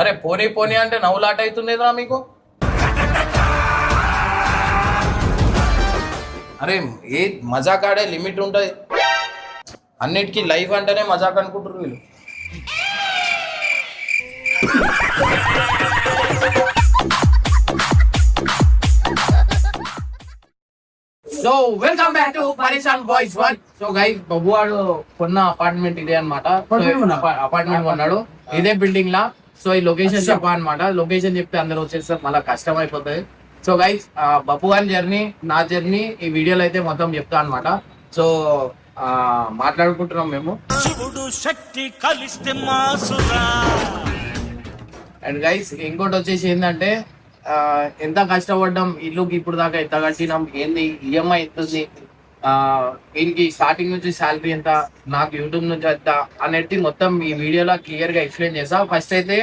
అరే పోనీ పోనీ అంటే నవ్వులాట అవుతుందేదా మీకు? అరే ఏ మజాక్ ఆడే లిమిట్ ఉంటుంది. అన్నిటికీ లైఫ్ అంటేనే మజాక్ అనుకుంటారు వీళ్ళు. So welcome back to Pareshan boys one. So guys Babu వాడు కొన్న అపార్ట్మెంట్ ఇదే అనమాట. అపార్ట్మెంట్ కొన్నాడు ఇదే బిల్డింగ్ లా. సో ఈ లొకేషన్ చెప్పా అనమాట. లొకేషన్ చెప్తే అందరూ వచ్చేస్తారు, మళ్ళీ కష్టం అయిపోతుంది. సో గైస్ బప్పు గారి జర్నీ, నా జర్నీ ఈ వీడియోలో అయితే మొత్తం చెప్తా అనమాట. సో మాట్లాడుకుంటున్నాం మేము. అండ్ గైస్ ఇంకోటి వచ్చేసి ఏంటంటే ఎంత కష్టపడ్డాం ఇల్లుకి, ఇప్పుడు దాకా ఎంత కట్టినాం, ఏంది ఈఎంఐ ఎంతుంది, వీరికి స్టార్టింగ్ నుంచి శాలరీ ఎంత, నాకు యూట్యూబ్ నుంచి ఎంత అనేది మొత్తం ఈ వీడియోలో క్లియర్ గా ఎక్స్ప్లెయిన్ చేస్తా. ఫస్ట్ అయితే